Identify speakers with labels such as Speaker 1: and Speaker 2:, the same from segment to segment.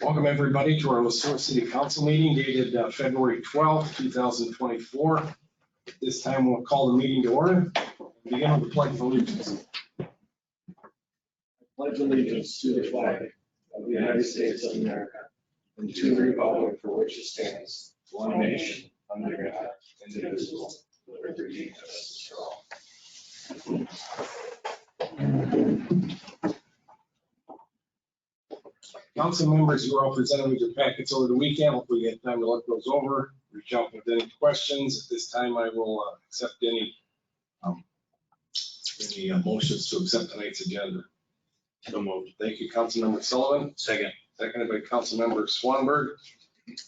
Speaker 1: Welcome everybody to our Sueur City Council meeting dated February 12th, 2024. At this time, we'll call the meeting to order. Begin with the pledge of allegiance.
Speaker 2: I pledge allegiance to the flag of the United States of America and to the republic for which it stands, one nation, under God, indivisible, with liberty and justice for all.
Speaker 1: Council members, you are all presented with your packets over the weekend. Hopefully you get time to look those over. Reach out with any questions. At this time, I will accept any motions to accept tonight's agenda.
Speaker 2: So moved.
Speaker 1: Thank you, Councilmember Sullivan.
Speaker 2: Second.
Speaker 1: Seconded by Councilmember Swanberg.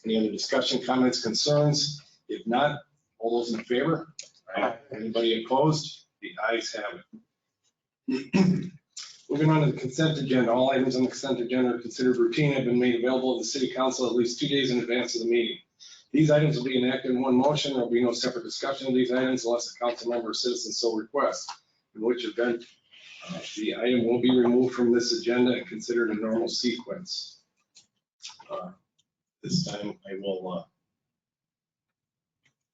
Speaker 1: Any other discussion, comments, concerns? If not, all those in favor?
Speaker 2: Aye.
Speaker 1: Anybody opposed? The ayes have it. Moving on to the consent agenda. All items on the consent agenda are considered routine, have been made available to the City Council at least 2 days in advance of the meeting. These items will be enacted in one motion. There will be no separate discussion of these items unless a council member or citizen so requests, in which event the item will be removed from this agenda and considered a normal sequence. This time I will,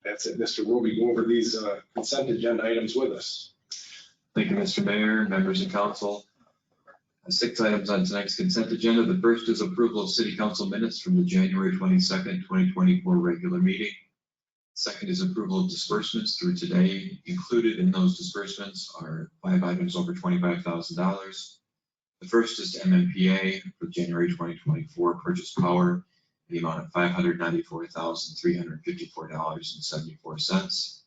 Speaker 1: that's it. Mr. Roby, go over these consent agenda items with us.
Speaker 3: Thank you, Mr. Mayor, members of council. 6 items on tonight's consent agenda. The first is approval of city council minutes from the January 22nd, 2024 regular meeting. Second is approval of disbursements through today. Included in those disbursements are 5 items over $25,000. The first is to MMPA for January 2024 purchase power in the amount of $594,354.74.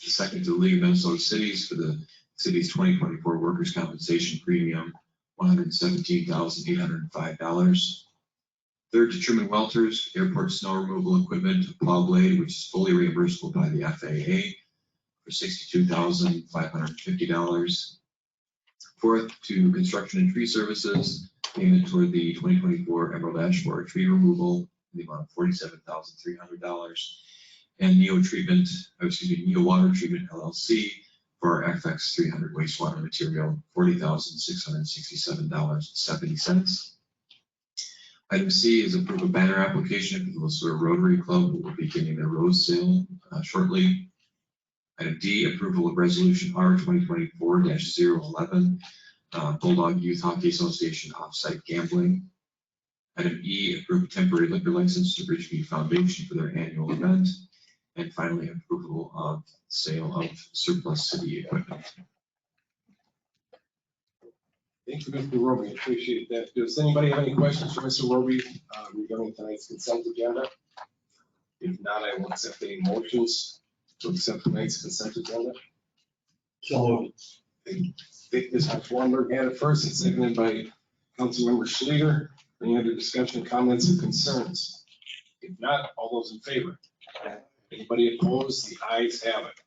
Speaker 3: The second to the League of Minnesota Cities for the city's 2024 workers' compensation premium, $117,805. Third to Truman Welters, airport snow removal equipment, plow blade, which is fully reimbursable by the FAA for $62,550. Fourth to construction and tree services, payment toward the 2024 Emerald Ash Borer tree removal in the amount of $47,300. And Neo Water Treatment LLC for our FX 300 wastewater material, $40,667.70. Item C is approve a banner application for the Sueur Rotary Club, who will be beginning their rose sale shortly. Item D, approval of resolution R 2024-011, Bulldog Youth Hockey Association offsite gambling. Item E, approve temporary liquor license to Bridgeview Foundation for their annual event. And finally, approval of sale of surplus city equipment.
Speaker 1: Thank you, Mr. Roby. Appreciate that. Does anybody have any questions for Mr. Roby regarding tonight's consent agenda? If not, I will accept any motions to accept tonight's consent agenda.
Speaker 2: So moved.
Speaker 1: I think Mr. Swanberg had it first and seconded by Councilmember Schleter. Any other discussion, comments, or concerns? If not, all those in favor? Anybody opposed? The ayes have it.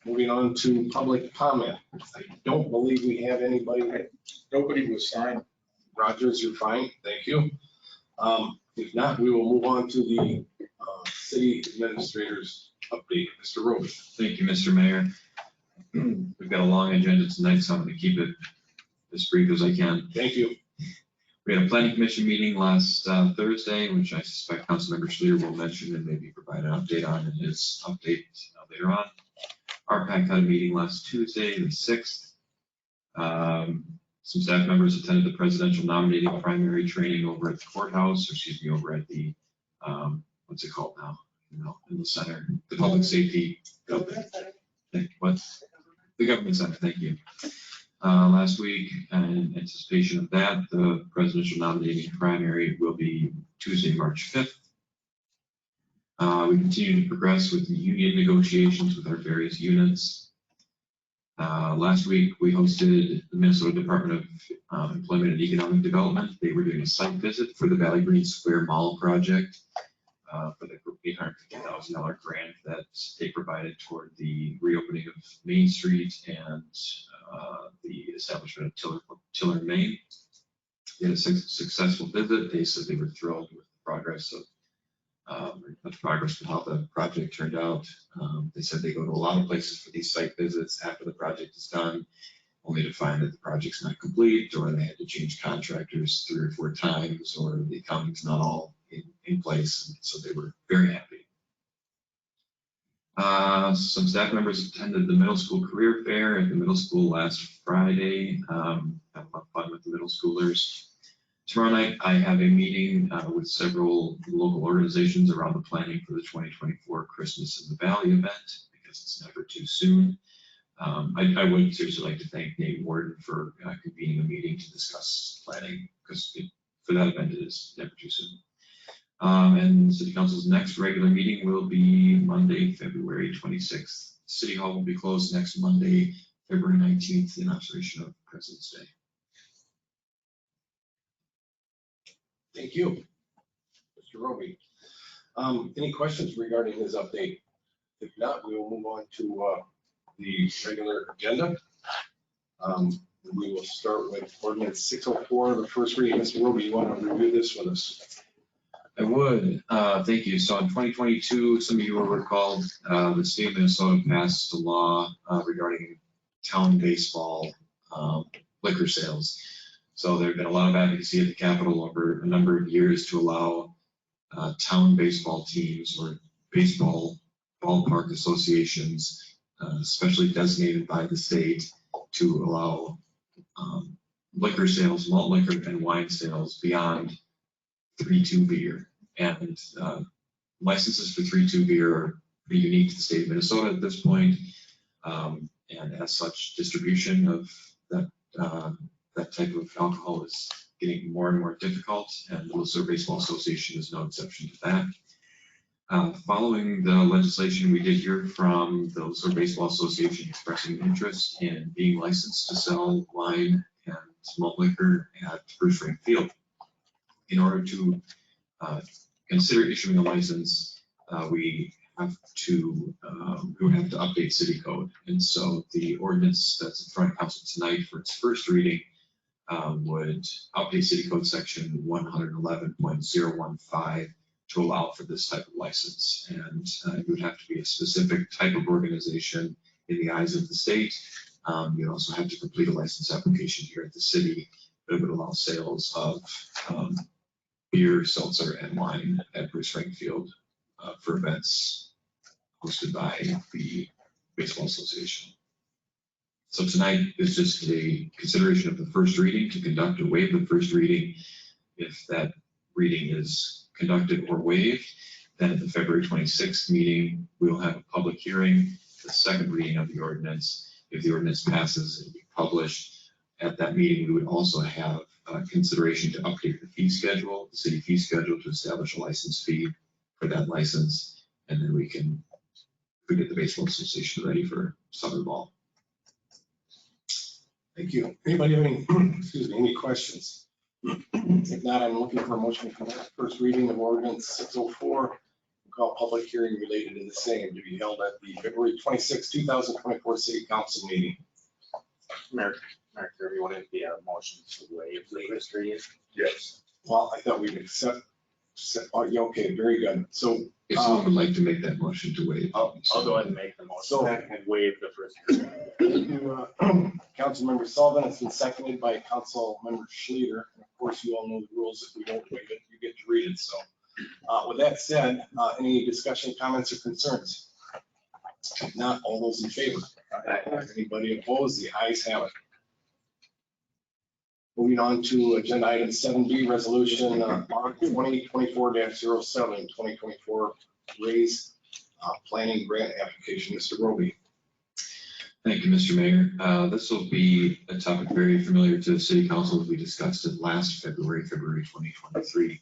Speaker 1: Moving on to public comment. I don't believe we have anybody.
Speaker 2: Nobody was signed.
Speaker 1: Rogers, you're fine. Thank you. If not, we will move on to the city administrator's update. Mr. Roby.
Speaker 3: Thank you, Mr. Mayor. We've got a long agenda tonight, so I'm going to keep it as brief as I can.
Speaker 1: Thank you.
Speaker 3: We had a planning commission meeting last Thursday, which I suspect Councilmember Schleter will mention and maybe provide an update on in his update later on. RPAC had a meeting last Tuesday, the 6th. Some staff members attended the presidential nominating primary training over at the courthouse, or excuse me, over at the, what's it called now? In the center, the public safety. What? The government center, thank you. Last week, in anticipation of that, the presidential nominating primary will be Tuesday, March 5th. We continue to progress with the union negotiations with our various units. Last week, we hosted the Minnesota Department of Employment and Economic Development. They were doing a site visit for the Valley Green Square Mall project for the $850,000 grant that they provided toward the reopening of Main Street and the establishment of Tiller, Maine. They had a successful visit. They said they were thrilled with the progress of much progress with how the project turned out. They said they go to a lot of places for these site visits after the project is done, only to find that the project's not complete, or they had to change contractors 3 or 4 times, or the accounting's not all in place. And so they were very happy. Some staff members attended the middle school career fair at the middle school last Friday. Had a lot of fun with the middle schoolers. Tomorrow night, I have a meeting with several local organizations around the planning for the 2024 Christmas in the Valley event, because it's never too soon. I would seriously like to thank Nate Warden for convening a meeting to discuss planning, because for that event, it is never too soon. And City Council's next regular meeting will be Monday, February 26th. City Hall will be closed next Monday, February 19th, in observation of President's Day.
Speaker 1: Thank you, Mr. Roby. Any questions regarding his update? If not, we will move on to the regular agenda. We will start with ordinance 604, the first reading. Mr. Roby, you want to review this with us?
Speaker 3: I would. Thank you. So in 2022, some of you will recall, the state of Minnesota passed a law regarding town baseball liquor sales. So there have been a lot of advocacy at the Capitol over a number of years to allow town baseball teams or baseball ballpark associations, especially designated by the state, to allow liquor sales, malt liquor and wine sales beyond 3-2 beer. And licenses for 3-2 beer are pretty unique to the state of Minnesota at this point. And as such, distribution of that type of alcohol is getting more and more difficult, and the Sueur Baseball Association is no exception to that. Following the legislation, we did hear from the Sueur Baseball Association expressing interest in being licensed to sell wine and malt liquor at Bruce Rank Field. In order to consider issuing a license, we would have to update city code. And so the ordinance that's in front of council tonight for its first reading would update city code section 111.015 to allow for this type of license. And it would have to be a specific type of organization in the eyes of the state. You'd also have to complete a license application here at the city, but it would allow sales of beer, seltzer, and wine at Bruce Rank Field for events hosted by the Baseball Association. So tonight is just a consideration of the first reading to conduct or waive the first reading. If that reading is conducted or waived, then at the February 26th meeting, we'll have a public hearing, the second reading of the ordinance. If the ordinance passes, it'll be published. At that meeting, we would also have consideration to update the fee schedule, the city fee schedule, to establish a license fee for that license. And then we get the Baseball Association ready for summer ball.
Speaker 1: Thank you. Anybody have any, any questions? If not, I'm looking for a motion for that first reading of ordinance 604. We'll call public hearing related to the same to be held at the February 26, 2024 City Council meeting.
Speaker 2: Mayor Kirby, would it be a motion to waive the first reading?
Speaker 1: Yes. Well, I thought we'd accept. Oh, yeah, okay, very good. So
Speaker 3: if someone would like to make that motion to waive,
Speaker 2: I'll go ahead and make the motion and waive the first reading.
Speaker 1: thank you, Councilmember Sullivan. It's been seconded by Councilmember Schlueter. And of course, you all know the rules. If we don't waive it, you get to read it. So with that said, any discussion, comments, or concerns? If not, all those in favor? Anybody opposed? The ayes have it. Moving on to agenda item 7B, resolution R 2024-07, 2024 raise planning grant application. Mr. Roby.
Speaker 3: Thank you, Mr. Mayor. This will be a topic very familiar to the City Council as we discussed it last February 2023.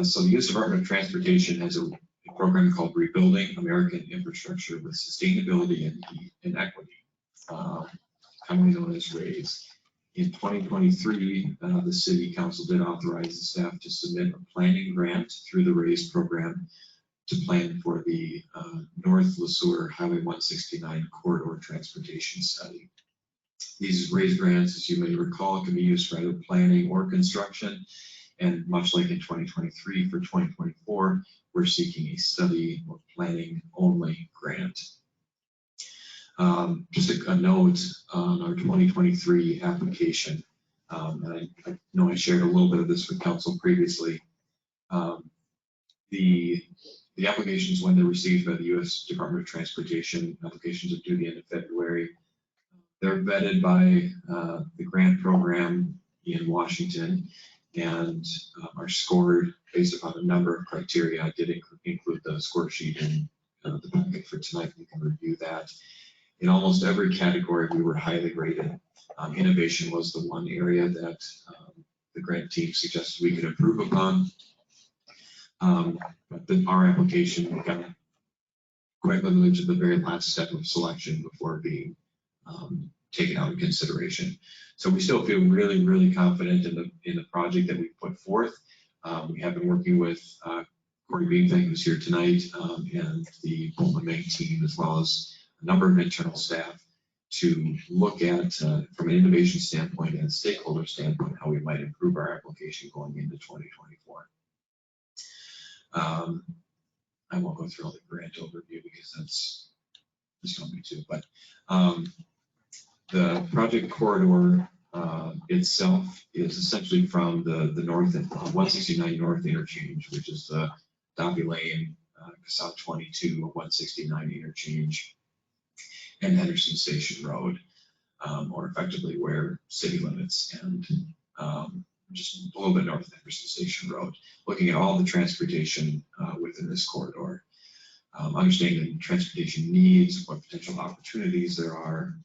Speaker 3: So the U.S. Department of Transportation has a program called Rebuilding American Infrastructure with Sustainability and Equity, commonly known as RAISE. In 2023, the City Council did authorize the staff to submit a planning grant through the RAISE program to plan for the North Sueur Highway 169 corridor transportation study. These RAISE grants, as you may recall, can be used for either planning or construction. And much like in 2023, for 2024, we're seeking a study or planning only grant. Just a note on our 2023 application, and I know I shared a little bit of this with council previously. The applications, when they're received by the U.S. Department of Transportation, applications are due the end of February. They're vetted by the grant program in Washington and are scored based upon a number of criteria. I did include the score sheet in the packet for tonight. You can review that. In almost every category, we were highly rated. Innovation was the one area that the grant team suggested we could improve upon. But our application got quite literally to the very last step of selection before being taken out of consideration. So we still feel really, really confident in the project that we put forth. We have been working with Corey Beamthing, who's here tonight, and the Bolton Maine team, as well as a number of internal staff, to look at, from an innovation standpoint and a stakeholder standpoint, how we might improve our application going into 2024. I won't go through all the grant overview because that's just going to, but the project corridor itself is essentially from the north, 169 North interchange, which is the Dobby Lane, South 22, 169 interchange, and Henderson Station Road, or effectively where city limits and just a little bit north of Henderson Station Road, looking at all the transportation within this corridor, understanding the transportation needs, what potential opportunities there are,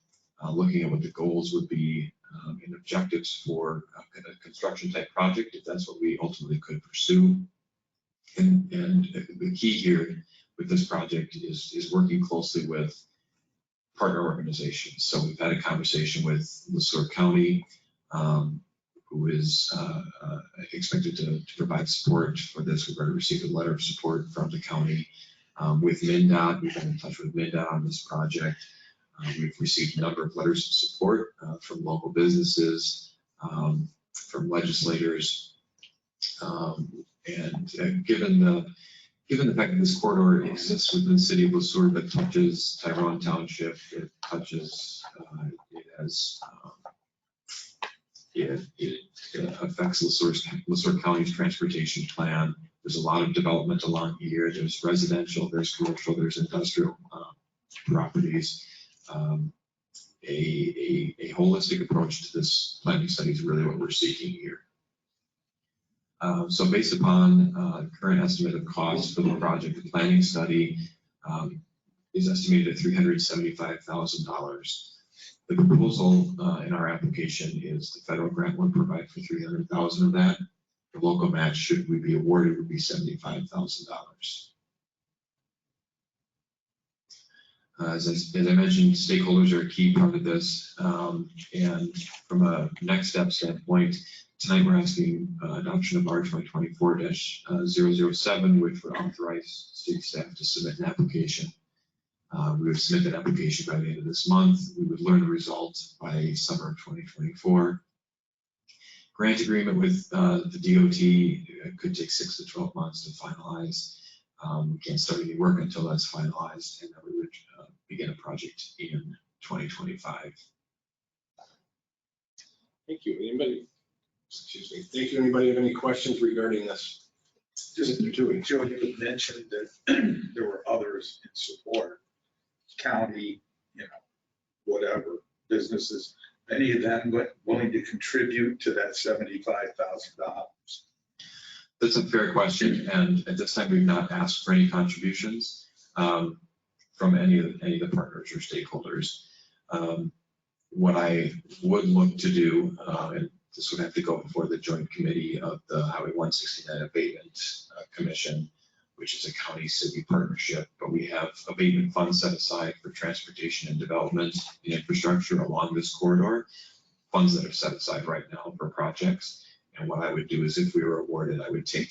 Speaker 3: looking at what the goals would be and objectives for a construction type project, if that's what we ultimately could pursue. And the key here with this project is working closely with partner organizations. So we've had a conversation with Sueur County, who is expected to provide support for this. We've already received a letter of support from the county. With MnDOT, we've been in touch with MnDOT on this project. We've received a number of letters of support from local businesses, from legislators, and given the fact that this corridor exists within the city of Sueur, but touches Tyrone Township, it touches, it affects Sueur County's transportation plan. There's a lot of development along here. There's residential, there's commercial, there's industrial properties. A holistic approach to this planning study is really what we're seeking here. So based upon current estimate of cost for the project, the planning study is estimated at $375,000. The proposal in our application is the federal grant would provide for $300,000 of that. The local match, should we be awarded, would be $75,000. As I mentioned, stakeholders are a key part of this, and from a next step standpoint, tonight we're asking adoption of R 2024-007, which would authorize city staff to submit an application. We would submit that application by the end of this month. We would learn the results by summer of 2024. Grant agreement with the DOT could take 6 to 12 months to finalize. We can't start any work until that's finalized, and then we would begin a project in 2025.
Speaker 1: Thank you. Thank you. Anybody have any questions regarding this?
Speaker 2: Just Joe, you mentioned that there were others in support, county, whatever, businesses. Any of them willing to contribute to that $75,000?
Speaker 3: That's a fair question, and at this time we've not asked for any contributions from any of the partners or stakeholders. What I would look to do, and this would have to go before the joint committee of the Highway 169 Abatement Commission, which is a county-city partnership, but we have abatement funds set aside for transportation and development and infrastructure along this corridor, funds that are set aside right now for projects. And what I would do is, if we were awarded, I would take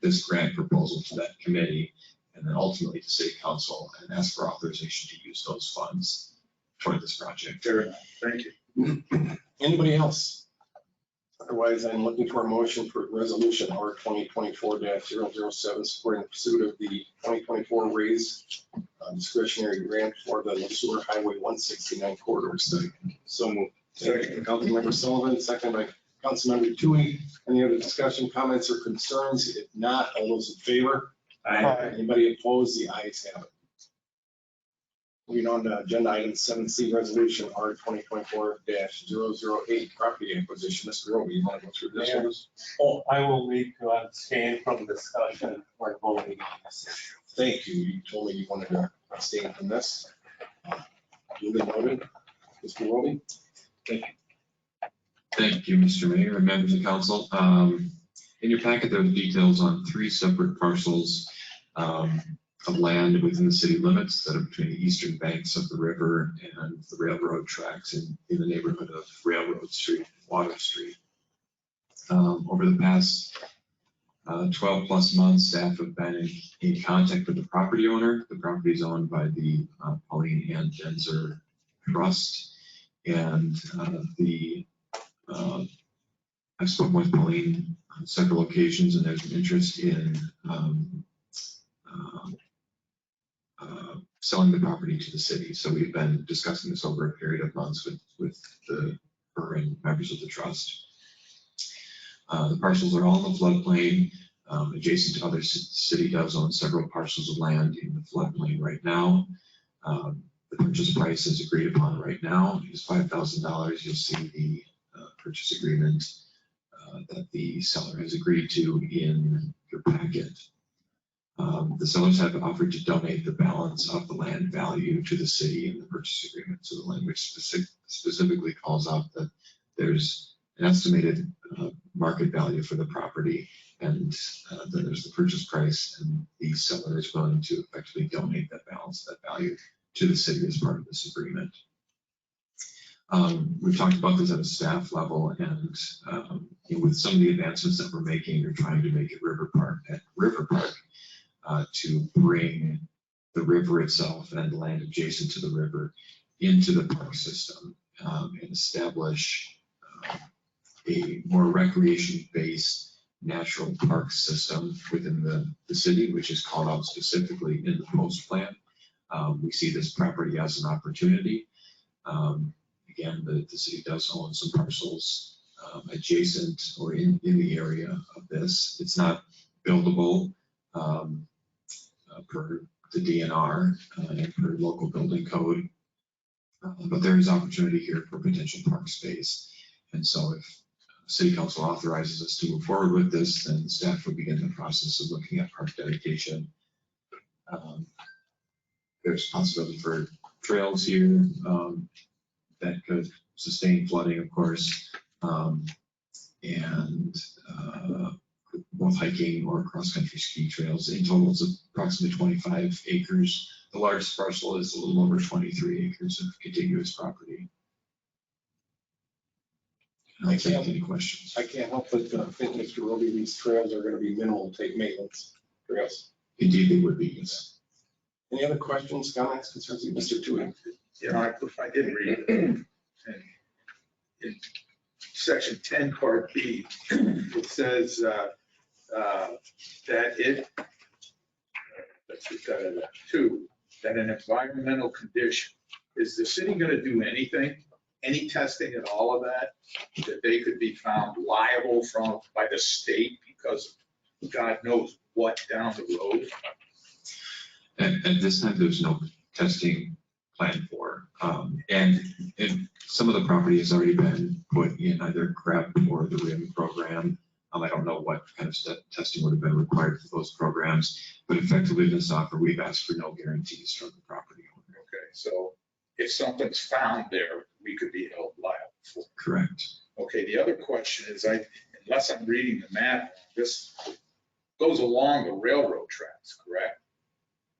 Speaker 3: this grant proposal to that committee and then ultimately to City Council and ask for authorization to use those funds toward this project.
Speaker 2: Fair enough. Thank you.
Speaker 1: Anybody else? Otherwise, I'm looking for a motion for resolution R 2024-007, supporting the pursuit of the 2024 raise discretionary grant for the Sueur Highway 169 corridor study. So moved. Second. Councilmember Sullivan, second by Councilmember Tui. Any other discussion, comments, or concerns? If not, all those in favor?
Speaker 2: Aye.
Speaker 1: Anybody opposed? The ayes have it. Moving on to agenda item 7C, resolution R 2024-008, property acquisition. Mr. Roby, you want to go through this one?
Speaker 4: Oh, I will need to abstain from discussion or voting on this issue.
Speaker 1: Thank you. You told me you wanted to abstain from this. Duly noted. Mr. Roby?
Speaker 3: Thank you, Mr. Mayor and members of council. In your packet, there are details on 3 separate parcels of land within the city limits that are between the eastern banks of the river and the railroad tracks in the neighborhood of Railroad Street, Water Street. Over the past 12 plus months, staff have been in contact with the property owner. The property is owned by the Pauline and Genzer Trust, and I've spoken with Pauline on several occasions, and there's an interest in selling the property to the city. So we've been discussing this over a period of months with her and members of the trust. The parcels are all in the floodplain, adjacent to other city does own several parcels of land in the floodplain right now. The purchase price is agreed upon right now is $5,000. You'll see the purchase agreement that the seller has agreed to in your packet. The sellers have offered to donate the balance of the land value to the city in the purchase agreement. So the language specifically calls out that there's an estimated market value for the property, and then there's the purchase price, and the seller is willing to effectively donate that balance, that value, to the city as part of this agreement. We've talked about this at a staff level, and with some of the advancements that we're making, we're trying to make it River Park to bring the river itself and land adjacent to the river into the park system and establish a more recreation-based natural park system within the city, which is called out specifically in the post plan. We see this property as an opportunity. Again, the city does own some parcels adjacent or in the area of this. It's not buildable per the DNR and per local building code, but there is opportunity here for potential park space. And so if City Council authorizes us to move forward with this, then staff will begin the process of looking at park dedication. There's possibility for trails here that could sustain flooding, of course, and both hiking or cross-country ski trails. In total, it's approximately 25 acres. The largest parcel is a little over 23 acres of contiguous property. I'll take any questions.
Speaker 1: I can't help but think, Mr. Roby, these trails are going to be minimal take maintenance trails.
Speaker 3: Indeed, they would be, yes.
Speaker 1: Any other questions, comments, concerns? Mr. Tui?
Speaker 5: You know, I did read it. And in section 10, part B, it says that that an environmental condition, is the city going to do anything, any testing at all of that they could be found liable by the state because God knows what down the road?
Speaker 3: At this time, there's no testing planned for. And some of the property has already been put in either CREP or the RIM program. I don't know what kind of testing would have been required for those programs, but effectively in this offer, we've asked for no guarantees from the property owner.
Speaker 5: Okay, so if something's found there, we could be held liable for it.
Speaker 3: Correct.
Speaker 5: Okay, the other question is, unless I'm reading the map, this goes along the railroad tracks, correct?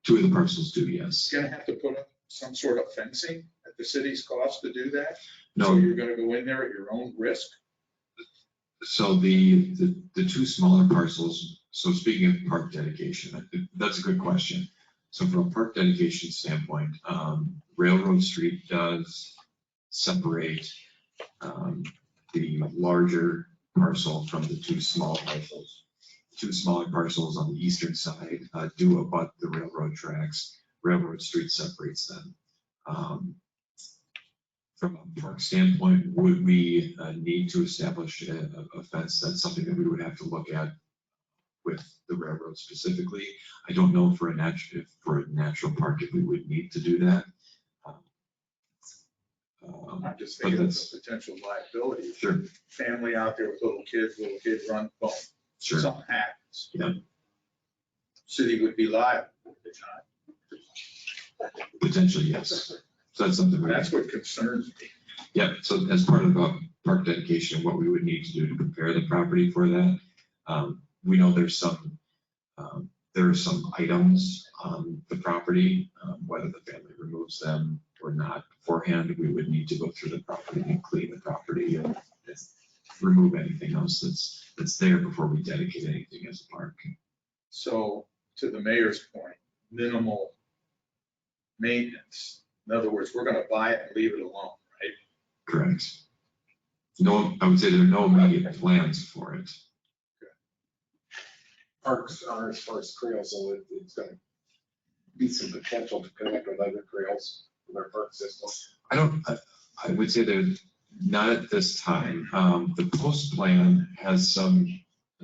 Speaker 3: 2 of the parcels do, yes.
Speaker 5: It's gonna have to put up some sort of fencing at the city's cost to do that?
Speaker 3: No.
Speaker 5: So you're gonna go in there at your own risk?
Speaker 3: So the 2 smaller parcels, so speaking of park dedication, that's a good question. So from a park dedication standpoint, Railroad Street does separate the larger parcel from the two small parcels. Two smaller parcels on the eastern side do abut the railroad tracks. Railroad Street separates them. From a park standpoint, would we need to establish a fence? That's something that we would have to look at with the railroad specifically. I don't know for a natural park if we would need to do that.
Speaker 5: I'm just
Speaker 3: But
Speaker 5: thinking of
Speaker 3: that's-
Speaker 5: the potential liability.
Speaker 3: Sure,
Speaker 5: Family out there with little kids run, boom,
Speaker 3: sure.
Speaker 5: something happens.
Speaker 3: Yeah.
Speaker 5: City would be liable, would they not?
Speaker 3: Potentially, yes. So that's something
Speaker 5: That's what concerns me.
Speaker 3: yeah, so as part of a park dedication, what we would need to do to prepare the property for that, we know there are some items on the property, whether the family removes them or not beforehand, we would need to go through the property and clean the property and remove anything else that's there before we dedicate anything as a park.
Speaker 5: So to the mayor's point, minimal maintenance. In other words, we're gonna buy it and leave it alone, right?
Speaker 3: Correct. No, I would say there are no immediate plans for it.
Speaker 1: Parks are as far as trails, so it's gonna be some potential to connect with other trails with our park system.
Speaker 3: I would say that not at this time. The post plan has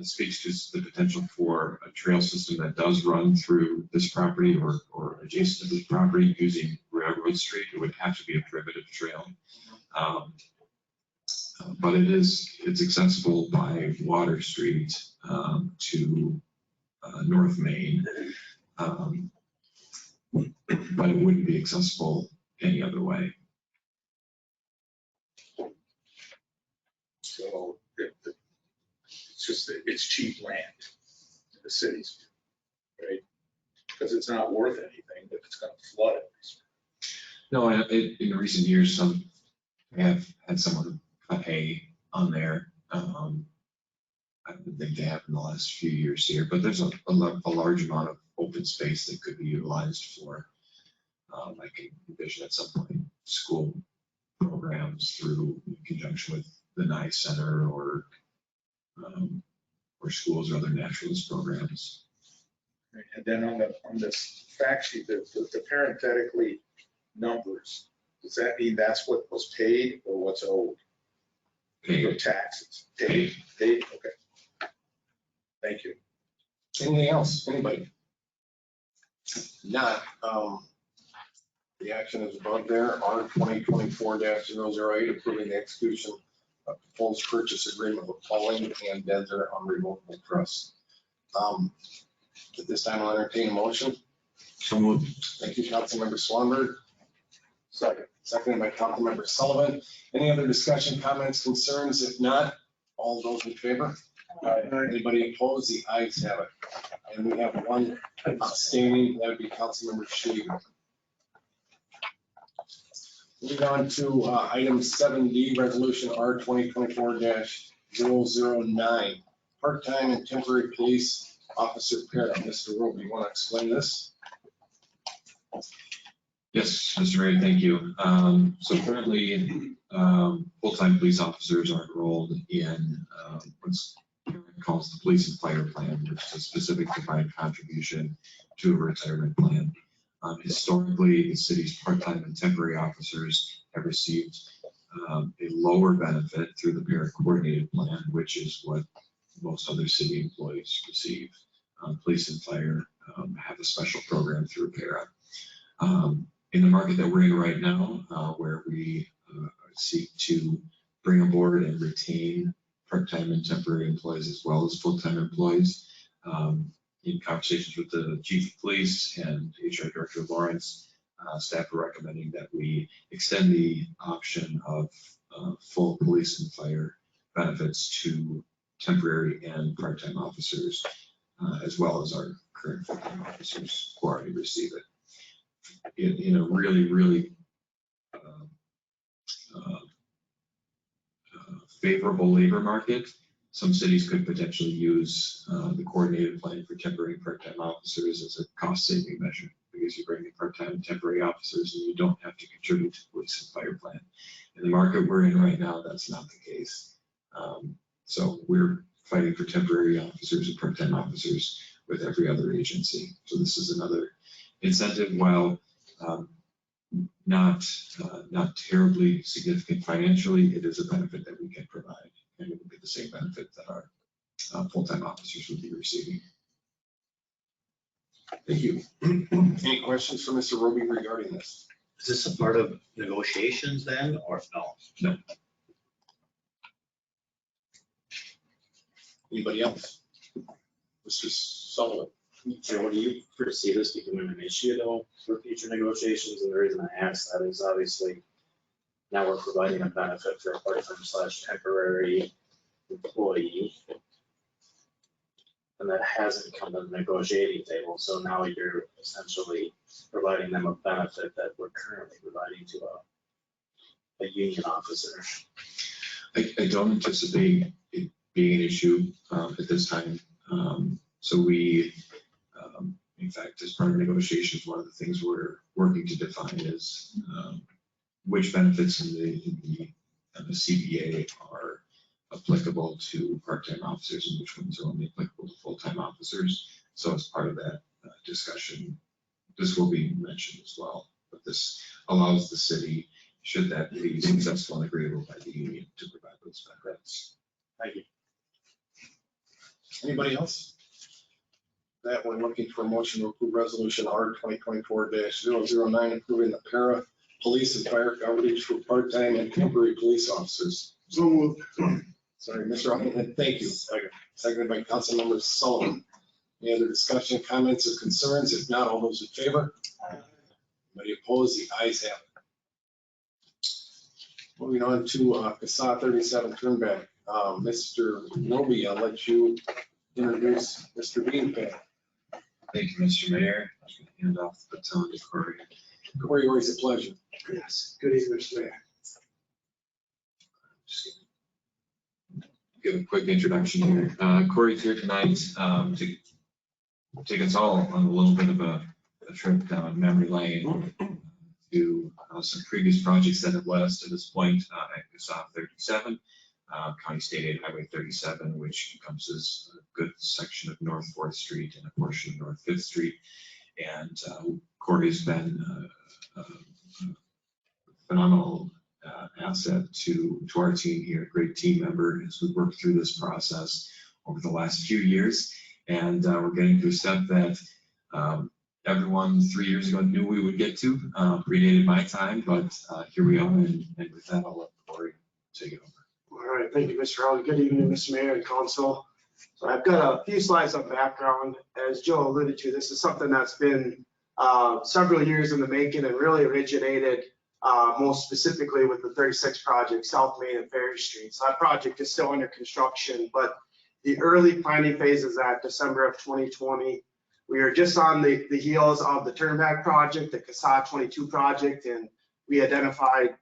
Speaker 3: speaks to the potential for a trail system that does run through this property or adjacent to this property using Railroad Street. It would have to be a primitive trail. But it's accessible by Water Street to North Main. But it wouldn't be accessible any other way.
Speaker 5: So it's just, it's cheap land in the cities, right? Because it's not worth anything if it's gonna flood it.
Speaker 3: No, in recent years, some have had someone cut hay on there. I don't think they have in the last few years here, but there's a large amount of open space that could be utilized for, I can envision at some point, school programs through in conjunction with the NICE Center or schools or other naturalist programs.
Speaker 5: And then on this fact sheet, the parenthetically numbers, does that mean that's what was paid or what's owed?
Speaker 3: Paid.
Speaker 5: For taxes?
Speaker 3: Paid.
Speaker 5: Paid, okay. Thank you.
Speaker 1: Anything else, anybody? Not, the action is above there, R 2024-008, approving the execution of proposed purchase agreement with Pauling and Desert Unrevocable Trust. At this time, I'll entertain a motion.
Speaker 3: So moved.
Speaker 1: Thank you, Councilmember Swanberg.
Speaker 5: Second.
Speaker 1: Seconded by Councilmember Sullivan. Any other discussion, comments, concerns? If not, all those in favor? Anybody opposed? The ayes have it. And we have one abstaining, that would be Councilmember Shaver. Moving on to item 7D, resolution R 2024-009, part-time and temporary police officer para. Mr. Roby, you want to explain this?
Speaker 3: Yes, Mr. Mayor, thank you. So currently, full-time police officers are enrolled in what's calls the police and fire plan, which is a specific defined contribution to a retirement plan. Historically, the city's part-time and temporary officers have received a lower benefit through the para coordinated plan, which is what most other city employees receive. Police and fire have a special program through para. In the market that we're in right now, where we seek to bring aboard and retain part-time and temporary employees as well as full-time employees, in conversations with the chief of police and HR director Lawrence, staff are recommending that we extend the option of full police and fire benefits to temporary and part-time officers, as well as our current full-time officers who already receive it. In a really favorable labor market, some cities could potentially use the coordinated plan for temporary and part-time officers as a cost-saving measure, because you bring in part-time and temporary officers and you don't have to contribute to the police and fire plan. In the market we're in right now, that's not the case. So we're fighting for temporary officers and part-time officers with every other agency. So this is another incentive, while not terribly significant financially, it is a benefit that we can provide, and it would be the same benefit that our full-time officers would be receiving.
Speaker 1: Thank you. Any questions for Mr. Roby regarding this?
Speaker 6: Is this a part of negotiations then, or no?
Speaker 3: No.
Speaker 1: Anybody else? Mr. Sullivan?
Speaker 7: Joe, do you foresee this becoming an issue though for future negotiations? And the reason I ask that is obviously now we're providing a benefit for a part-time / temporary employee. And that hasn't come to the negotiating table. So now you're essentially providing them a benefit that we're currently providing to a union officer.
Speaker 3: I don't anticipate it being an issue at this time. So we, in fact, as part of negotiations, one of the things we're working to define is which benefits in the CBA are applicable to part-time officers and which ones are only applicable to full-time officers. So as part of that discussion, this will be mentioned as well. But this allows the city, should that be successful and agreeable by the union, to provide those benefits.
Speaker 7: Thank you.
Speaker 1: Anybody else? That we're looking for a motion to approve resolution R 2024-009, approving the para police and fire coverage for part-time and temporary police officers. So moved. Sorry, Mr. Robinson, thank you. Seconded by Councilmember Sullivan. Any other discussion, comments, or concerns? If not, all those in favor? Anybody opposed? The ayes have it. Moving on to CASA 37 turnback. Mr. Roby, I'll let you introduce Mr. Beanpad.
Speaker 3: Thank you, Mr. Mayor. I'm going to hand off the baton to Corey.
Speaker 1: Corey, always a pleasure.
Speaker 8: Yes, good evening, Mr. Mayor.
Speaker 3: Just give a quick introduction here. Corey's here tonight to take us all on a little bit of a trip down memory lane to some previous projects that have led us to this point at CASA 37, County State Aid Highway 37, which encompasses a good section of North 4th Street and a portion of North 5th Street. And Corey's been a phenomenal asset to our team here, a great team member as we work through this process over the last few years. And we're getting to a step that everyone 3 years ago knew we would get to, predated my time, but here we are. And with that, I'll let Corey take it over.
Speaker 8: All right, thank you, Mr. Howell. Good evening, Mr. Mayor and Council. So I've got a few slides on background. As Joe alluded to, this is something that's been several years in the making and really originated most specifically with the 36 project, South Main and Ferry Street. So that project is still under construction, but the early planning phase is at December of 2020. We are just on the heels of the Turnback project, the CASA 22 project, and we identified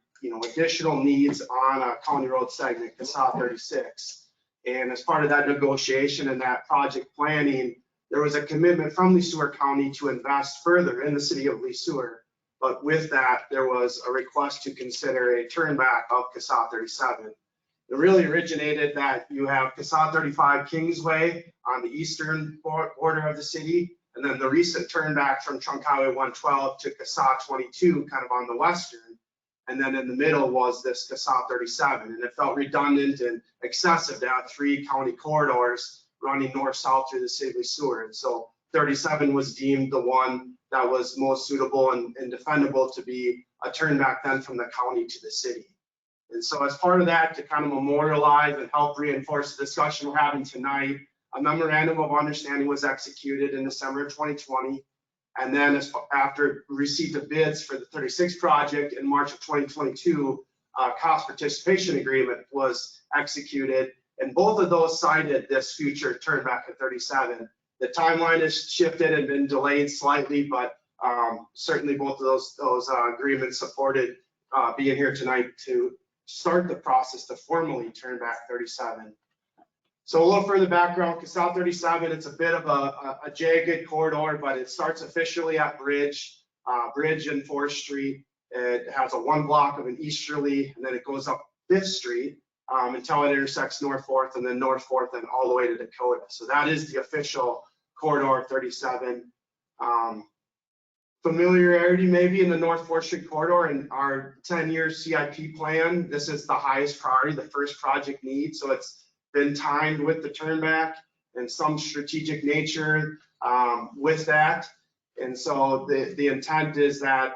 Speaker 8: additional needs on a county road segment, CASA 36. And as part of that negotiation and that project planning, there was a commitment from the Sueur County to invest further in the city of Sueur. But with that, there was a request to consider a turnback of CASA 37. It really originated that you have CASA 35 Kingsway on the eastern border of the city, and then the recent turnback from Trunk Highway 112 to CASA 22 kind of on the western. And then in the middle was this CASA 37, and it felt redundant and excessive to have 3 county corridors running north-south through the city of Sueur. And so 37 was deemed the one that was most suitable and defendable to be a turnback then from the county to the city. And so as part of that, to kind of memorialize and help reinforce the discussion we're having tonight, a memorandum of understanding was executed in December of 2020. And then after receipt of bids for the 36 project in March of 2022, cost participation agreement was executed. And both of those cited this future turnback at 37. The timeline has shifted and been delayed slightly, but certainly both of those agreements supported being here tonight to start the process to formally turn back 37. So a little further background, CASA 37, it's a bit of a jagged corridor, but it starts officially at Bridge and 4th Street. It has a 1 block of an easterly, and then it goes up 5th Street, until it intersects North 4th and then North 4th and all the way to Dakota. So that is the official corridor 37. Familiarity maybe in the North 4th Street corridor and our 10-year CIP plan. This is the highest priority, the first project need. So it's been timed with the turnback and some strategic nature with that. And so the intent is that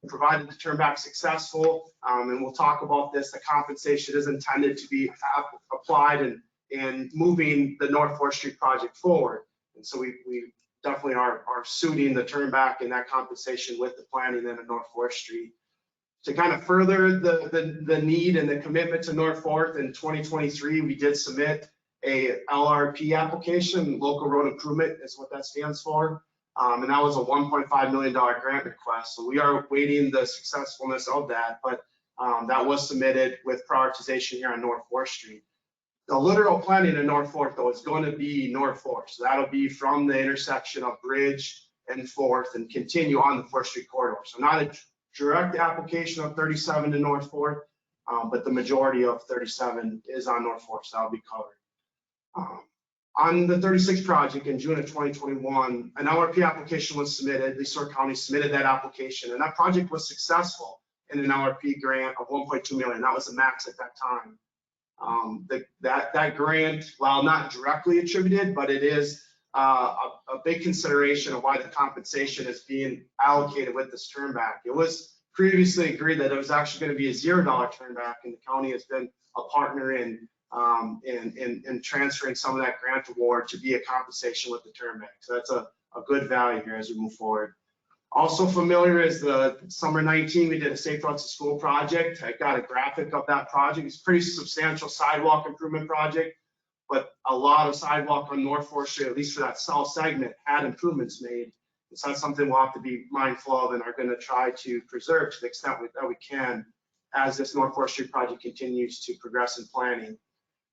Speaker 8: provided the turnback successful, and we'll talk about this, the compensation is intended to be applied in moving the North 4th Street project forward. And so we definitely are suiting the turnback and that compensation with the planning then at North 4th Street. To kind of further the need and the commitment to North 4th in 2023, we did submit a LRP application, local road improvement is what that stands for. And that was a $1.5 million grant request. So we are waiting the successfulness of that, but that was submitted with prioritization here on North 4th Street. The literal planning in North 4th though is going to be North 4th. So that'll be from the intersection of Bridge and 4th and continue on the 4th Street corridor. So not a direct application of 37 to North 4th, but the majority of 37 is on North 4th, so that'll be covered. On the 36 project in June of 2021, an LRP application was submitted. Sueur County submitted that application, and that project was successful in an LRP grant of $1.2 million. That was the max at that time. That grant, while not directly attributed, but it is a big consideration of why the compensation is being allocated with this turnback. It was previously agreed that it was actually going to be a $0 turnback, and the county has been a partner in transferring some of that grant award to be a compensation with the turnback. So that's a good value here as we move forward. Also familiar is the summer 19, we did a Safe Routes to School project. I got a graphic of that project. It's a pretty substantial sidewalk improvement project, but a lot of sidewalk on North 4th Street, at least for that south segment, had improvements made. So that's something we'll have to be mindful of and are going to try to preserve to the extent that we can as this North 4th Street project continues to progress in planning.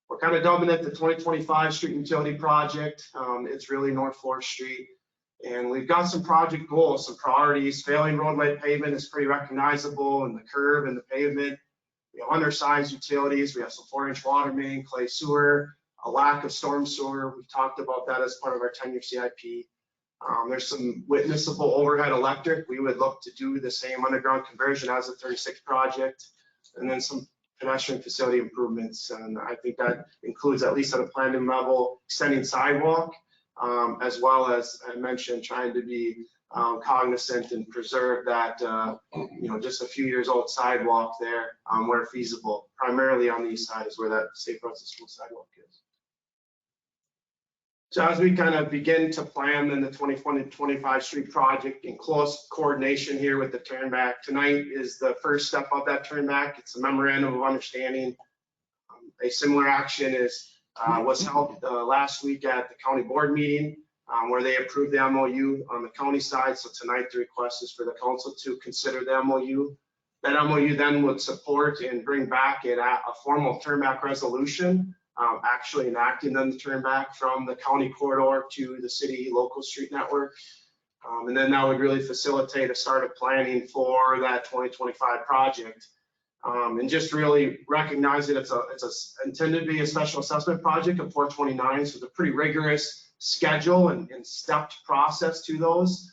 Speaker 8: We're kind of dubbing it the 2025 Street Utility Project. It's really North 4th Street. And we've got some project goals, some priorities. Failing roadway pavement is pretty recognizable, and the curb and the pavement. We have undersized utilities. We have some 4-inch water main, clay sewer, a lack of storm sewer. We've talked about that as part of our 10-year CIP. There's some witnessable overhead electric. We would look to do the same underground conversion as the 36 project. And then some pedestrian facility improvements. And I think that includes, at least at a planning level, extending sidewalk. As well as I mentioned, trying to be cognizant and preserve that, just a few years old sidewalk there where feasible. Primarily on the east side is where that Safe Routes to School sidewalk is. So as we kind of begin to plan then the 2020-25 Street project in close coordination here with the turnback, tonight is the first step of that turnback. It's a memorandum of understanding. A similar action was held last week at the county board meeting where they approved the MOU on the county side. So tonight the request is for the council to consider the MOU. That MOU then would support and bring back a formal turnback resolution, actually enacting then the turnback from the county corridor to the city local street network. And then that would really facilitate a start of planning for that 2025 project. And just really recognize that it's intended to be a special assessment project of 429. So it's a pretty rigorous schedule and stepped process to those,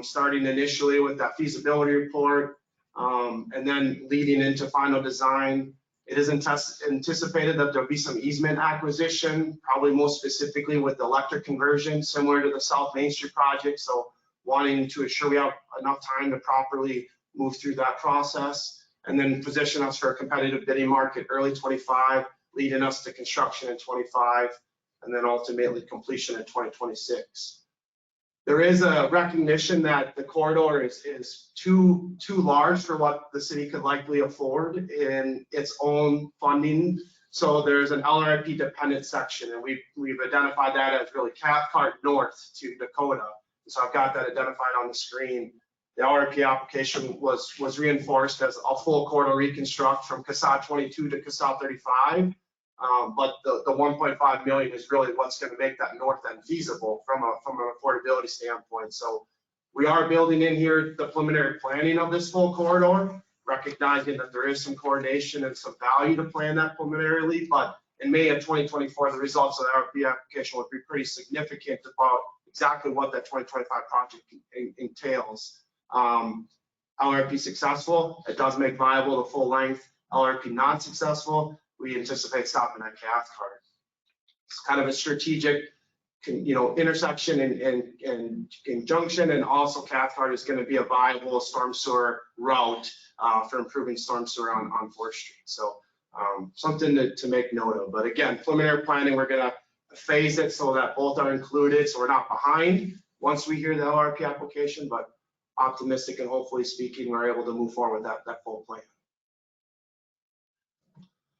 Speaker 8: starting initially with that feasibility report and then leading into final design. It is anticipated that there'll be some easement acquisition, probably most specifically with the electric conversion, similar to the South Main Street project. So wanting to ensure we have enough time to properly move through that process, and then position us for a competitive bidding market early 25, leading us to construction in 25, and then ultimately completion in 2026. There is a recognition that the corridor is too large for what the city could likely afford in its own funding. So there's an LRIP dependent section, and we've identified that as really Cathcart North to Dakota. So I've got that identified on the screen. The LRP application was reinforced as a full corridor reconstruct from CASA 22 to CASA 35. But the 1.5 million is really what's going to make that north end feasible from an affordability standpoint. So we are building in here the preliminary planning of this full corridor. recognizing that there is some coordination and some value to plan that preliminarily, but in May of 2024, the results of the RFP application would be pretty significant about exactly what that 2025 project entails. LRP successful, it does make viable the full length. LRP not successful, we anticipate stopping at Cathcart. It's kind of a strategic, intersection and junction, and also Cathcart is going to be a viable storm sewer route for improving storm sewer on 4th Street. So something to make note of. But again, preliminary planning, we're going to phase it so that both are included, so we're not behind once we hear the LRP application, but optimistic and hopefully speaking, we're able to move forward with that full plan.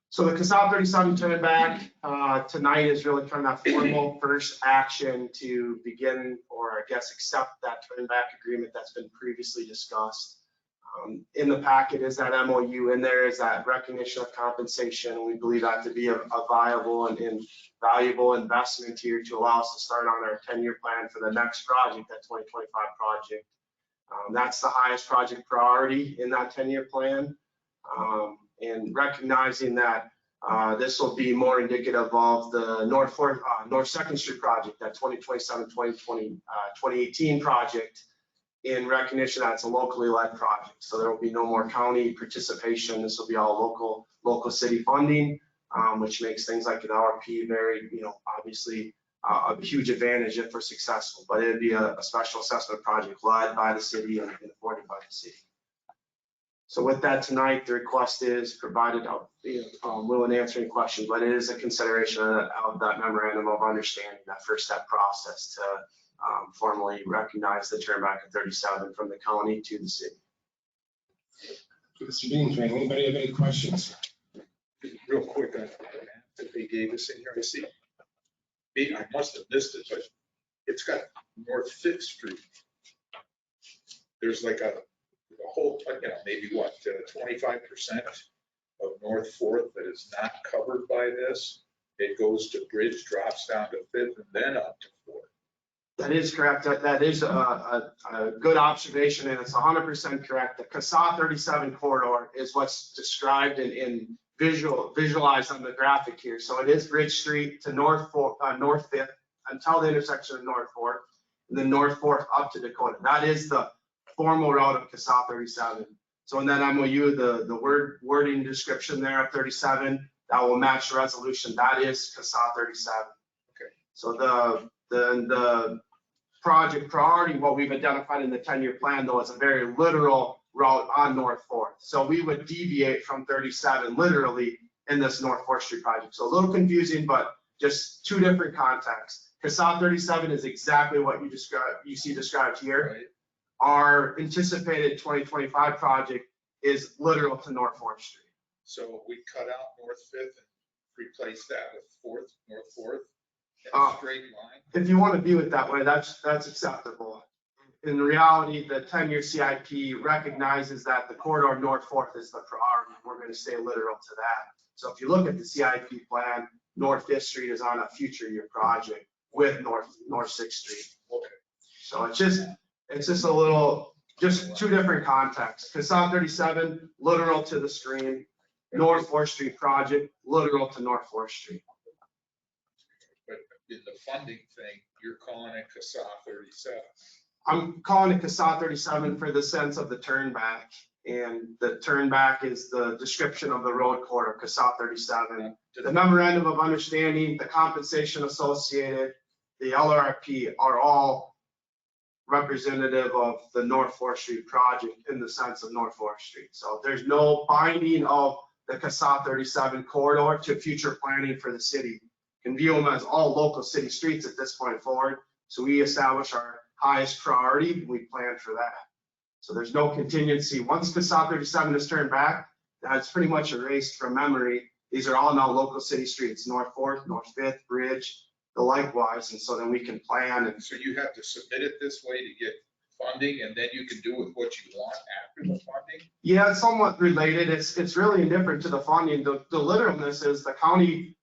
Speaker 8: So the CASAB 37 turn back tonight is really kind of that formal first action to begin, or I guess accept that turn back agreement that's been previously discussed. In the packet is that MOU, and there is that recognition of compensation. We believe that to be a viable and valuable investment here to allow us to start on our 10-year plan for the next project, that 2025 project. That's the highest project priority in that 10-year plan. And recognizing that this will be more indicative of the North 2nd Street project, that 2018 project, in recognition that it's a locally led project. So there will be no more county participation. This will be all local city funding, which makes things like an RP very, obviously a huge advantage if we're successful. But it'd be a special assessment project led by the city and afforded by the city. So with that tonight, the request is provided, willing to answer any questions, but it is a consideration of that memorandum of understanding, that first step process to formally recognize the turn back of 37 from the county to the city.
Speaker 1: Mr. Beansman, anybody have any questions?
Speaker 5: Real quick, on the map that they gave us in here, I see. Maybe I must have missed it, but it's got North 5th Street. There's like a whole, maybe what, 25% of North 4th that is not covered by this. It goes to Bridge, drops down to 5th, and then up to 4th.
Speaker 8: That is correct. That is a good observation, and it's 100% correct. The CASA 37 corridor is what's described in visualized on the graphic here. So it is Bridge Street to North 5th until the intersection of North 4th, and then North 4th up to Dakota. That is the formal route of CASA 37. So in that MOU, the wording description there of 37, that will match the resolution. That is CASA 37.
Speaker 5: Okay.
Speaker 8: So the project priority, what we've identified in the 10-year plan, though, is a very literal route on North 4th. So we would deviate from 37 literally in this North 4th Street project. So a little confusing, but just two different contexts. CASA 37 is exactly what you see described here.
Speaker 5: Right.
Speaker 8: Our anticipated 2025 project is literal to North 4th Street.
Speaker 5: So we cut out North 5th and replace that with North 4th in a straight line.
Speaker 8: If you want to view it that way, that's acceptable. In reality, the 10-year CIP recognizes that the corridor North 4th is the priority. We're going to stay literal to that. So if you look at the CIP plan, North 5th Street is on a future year project with North 6th Street.
Speaker 5: Okay.
Speaker 8: So it's just a little, just two different contexts. CASA 37, literal to the stream. North 4th Street project, literal to North 4th Street.
Speaker 5: But in the funding thing, you're calling it CASA 37. I'm
Speaker 8: calling it CASA 37 for the sense of the turn back. And the turn back is the description of the road corridor, CASA 37. The memorandum of understanding, the compensation associated, the LRP are all representative of the North 4th Street project in the sense of North 4th Street. So there's no binding of the CASA 37 corridor to future planning for the city. You can view them as all local city streets at this point forward. So we establish our highest priority, we plan for that. So there's no contingency. Once CASA 37 is turned back, that's pretty much erased from memory. These are all now local city streets, North 4th, North 5th, Bridge, the likewise. And so then we can plan. And
Speaker 5: so you have to submit it this way to get funding, and then you can do with what you want after the funding?
Speaker 8: Yeah, it's somewhat related. It's really indifferent to the funding. The literalness is the county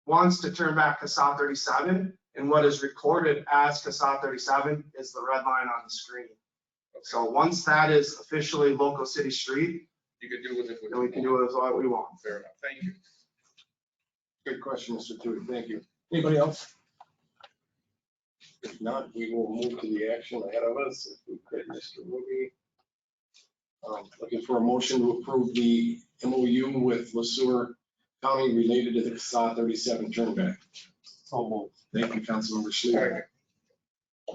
Speaker 8: wants to turn back CASA 37, and what is recorded as CASA 37 is the red line on the screen. So once that is officially local city street,
Speaker 5: You can do with it what
Speaker 8: And we
Speaker 5: you
Speaker 8: can do
Speaker 5: want.
Speaker 8: with what we want.
Speaker 5: Fair enough. Thank you.
Speaker 1: Good question, Mr. Tui. Thank you. Anybody else? If not, we will move to the action ahead of us. If we could, Mr. Ruby. Looking for a motion to approve the MOU with Sueur County related to the CSA 37 turnback.
Speaker 4: So moved.
Speaker 1: Thank you, Councilmember Schluter.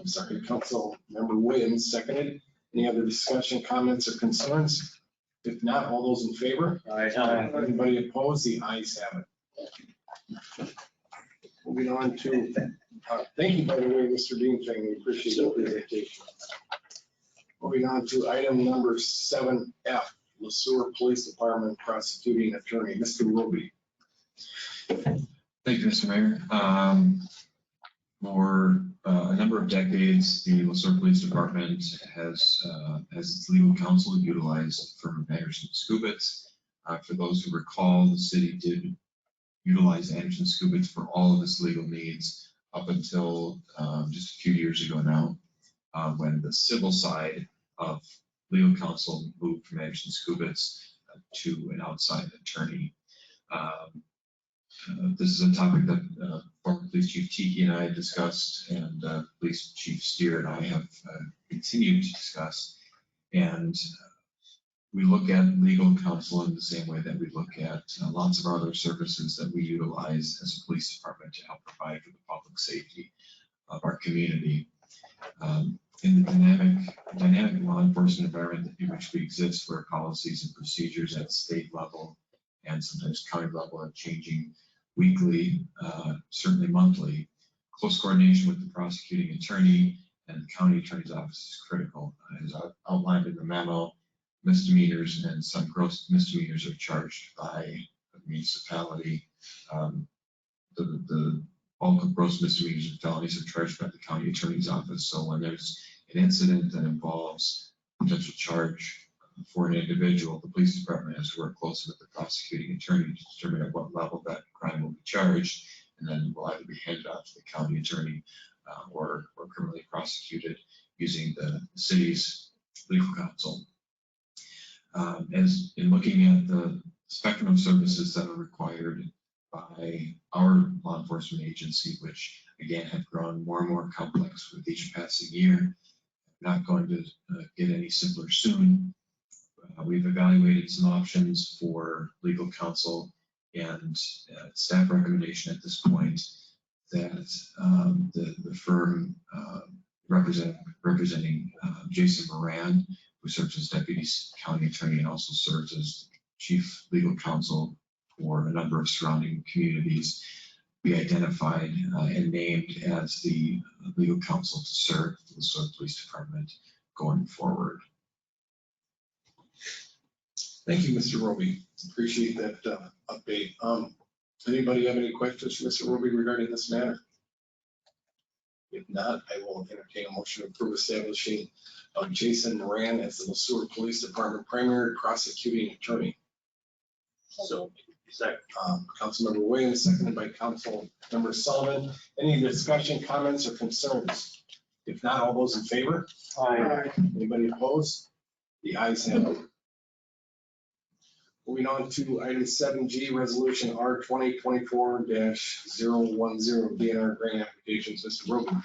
Speaker 1: Second, Councilmember Williams, seconded. Any other discussion, comments, or concerns? If not, all those in favor? Anybody opposed? The ayes have it. Moving on to, thank you, by the way, Mr. Dean, we appreciate your presentation. Moving on to item number 7F, Sueur Police Department Prosecuting Attorney, Mr. Roby.
Speaker 3: Thank you, Mr. Mayor. For a number of decades, the Sueur Police Department has its legal counsel utilized firm of Anderson Skubitz. For those who recall, the city did utilize Anderson Skubitz for all of its legal needs up until just a few years ago now, when the civil side of legal counsel moved from Anderson Skubitz to an outside attorney. This is a topic that former Police Chief Tiki and I discussed, and Police Chief Sueur and I have continued to discuss. And we look at legal counsel in the same way that we look at lots of other services that we utilize as a police department to help provide for the public safety of our community. In the dynamic law enforcement environment in which we exist, where policies and procedures at state level and sometimes county level are changing weekly, certainly monthly, close coordination with the prosecuting attorney and the county attorney's office is critical. As outlined in the memo, misdemeanors and some gross misdemeanors are charged by the municipality. The bulk of gross misdemeanors and felonies are charged by the county attorney's office. So when there's an incident that involves potential charge for an individual, the police department has to work closely with the prosecuting attorney to determine at what level that crime will be charged, and then will either be handed off to the county attorney or criminally prosecuted using the city's legal counsel. As in looking at the spectrum of services that are required by our law enforcement agency, which again have grown more and more complex with each passing year, not going to get any simpler soon. We've evaluated some options for legal counsel, and staff recommendation at this point that the firm representing Jason Moran, who serves as deputy county attorney and also serves as chief legal counsel for a number of surrounding communities, be identified and named as the legal counsel to serve the Sueur Police Department going forward.
Speaker 1: Thank you, Mr. Roby. Appreciate that update. Anybody have any questions for Mr. Roby regarding this matter? If not, I will entertain a motion to approve establishing Jason Moran as the Sueur Police Department primary prosecuting attorney.
Speaker 6: So, second.
Speaker 1: Councilmember Williams, seconded by Councilmember Sullivan. Any discussion, comments, or concerns? If not, all those in favor?
Speaker 4: Aye.
Speaker 1: Anybody opposed? The ayes have it. Moving on to item 7G, resolution R 2024-010, DNR grant applications. Mr. Roby.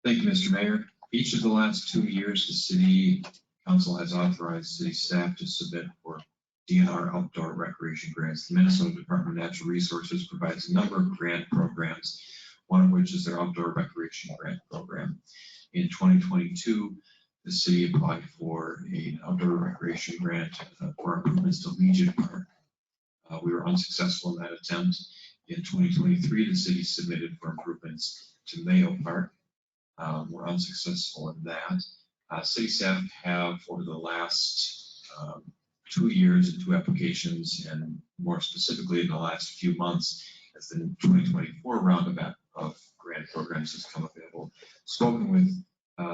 Speaker 3: Thank you, Mr. Mayor. Each of the last 2 years, the city council has authorized city staff to submit for DNR outdoor recreation grants. The Minnesota Department of Natural Resources provides a number of grant programs, one of which is their outdoor recreation grant program. In 2022, the city applied for an outdoor recreation grant for improvements to Legion Park. We were unsuccessful in that attempt. In 2023, the city submitted for improvements to Mayo Park. We're unsuccessful in that. City staff have, over the last 2 years and 2 applications, and more specifically in the last few months, as the 2024 round of grant programs has come available, spoken with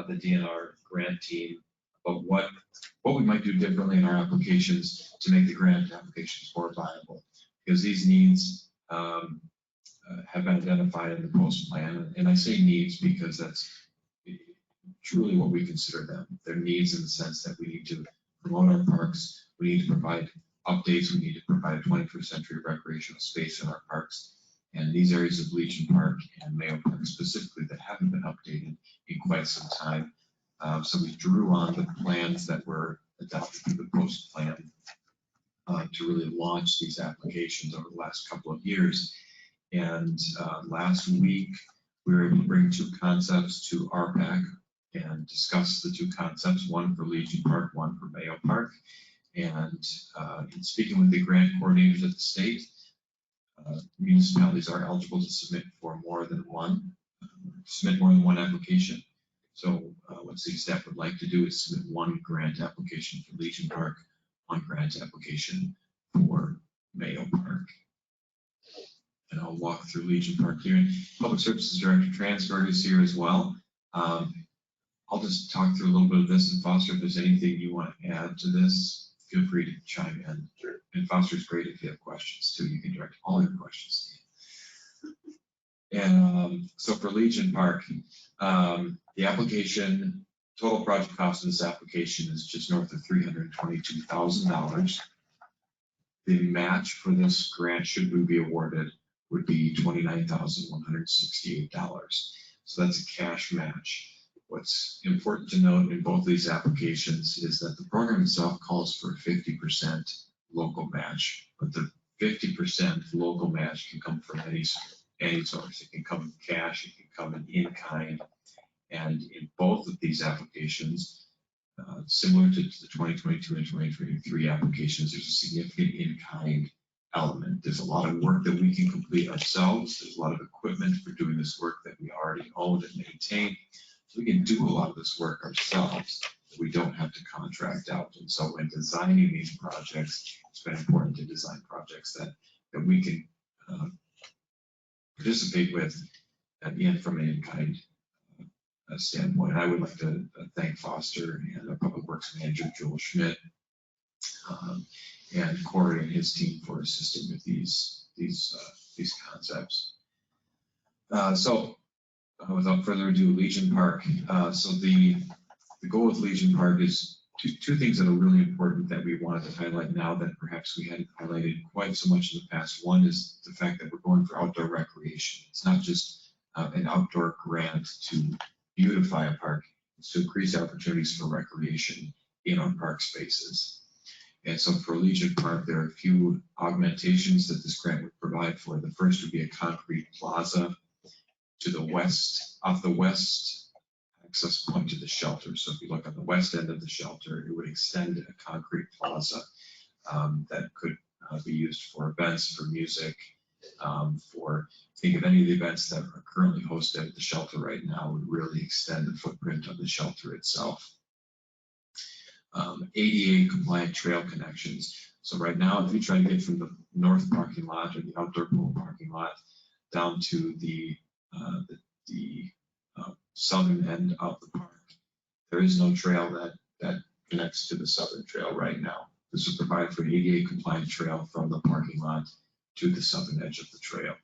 Speaker 3: the DNR grant team about what we might do differently in our applications to make the grant applications more viable. Because these needs have been identified in the post plan, and I say needs because that's truly what we consider them. They're needs in the sense that we need to promote our parks. We need to provide updates. We need to provide a 21st century recreational space in our parks. And these areas of Legion Park and Mayo Park specifically that haven't been updated in quite some time. So we drew on the plans that were adopted through the post plan to really launch these applications over the last couple of years. And last week, we were able to bring two concepts to RPAC and discuss the two concepts, one for Legion Park, one for Mayo Park. And in speaking with the grant coordinators at the state, municipalities are eligible to submit more than one application. So what city staff would like to do is submit one grant application for Legion Park, one grant application for Mayo Park. And I'll walk through Legion Park here. Public Services Director Transberg is here as well. I'll just talk through a little bit of this, and Foster, if there's anything you want to add to this, feel free to chime in. Sure. And Foster's great if you have questions too. You can direct all your questions to you. And so for Legion Park, the application, total project cost of this application is just north of $322,000. The match for this grant, should we be awarded, would be $29,168. So that's a cash match. What's important to note in both of these applications is that the program itself calls for a 50% local match, but the 50% local match can come from any source. It can come in cash, it can come in kind. And in both of these applications, similar to the 2022 and 2023 applications, there's a significant in-kind element. There's a lot of work that we can complete ourselves. There's a lot of equipment for doing this work that we already own and maintain. So we can do a lot of this work ourselves. We don't have to contract out. And so when designing these projects, it's been important to design projects that we can participate with at the end from an in-kind standpoint. I would like to thank Foster and our Public Works Manager, Joel Schmidt, and Corey and his team for assisting with these concepts. Without further ado, Legion Park. So the goal with Legion Park is two things that are really important that we wanted to highlight now that perhaps we hadn't highlighted quite so much in the past. One is the fact that we're going for outdoor recreation. It's not just an outdoor grant to beautify a park, it's to increase opportunities for recreation in our park spaces. And so for Legion Park, there are a few augmentations that this grant would provide for. The first would be a concrete plaza to the west, off the west access point to the shelter. So if you look on the west end of the shelter, it would extend a concrete plaza that could be used for events, for music, think of any of the events that are currently hosted at the shelter right now would really extend the footprint of the shelter itself. ADA compliant trail connections. So right now, if you try to get from the north parking lot or the outdoor pool parking lot down to the southern end of the park, there is no trail that connects to the southern trail right now. This would provide for an ADA compliant trail from the parking lot to the southern edge of the trail.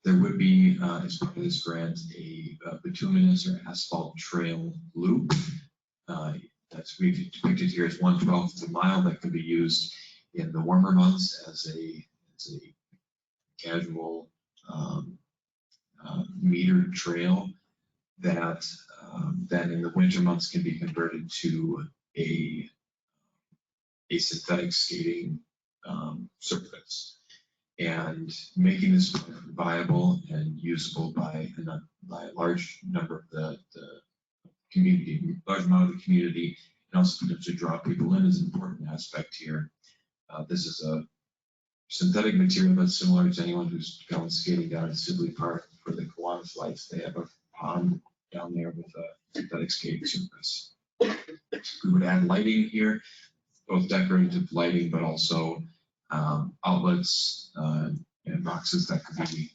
Speaker 3: There would be, as part of this grant, a bituminous or asphalt trail loop. That's we've depicted here as 1/12 of a mile that could be used in the warmer months as a casual metered trail that then in the winter months can be converted to a synthetic skating surface. And making this viable and usable by a large number of the community, large amount of the community, and also potentially draw people in is an important aspect here. This is a synthetic material that's similar to anyone who's gone skating down at Sibley Park for the Kiwanis Lights. They have a pond down there with a synthetic skating surface. We would add lighting here, both decorative lighting, but also outlets and boxes that could be,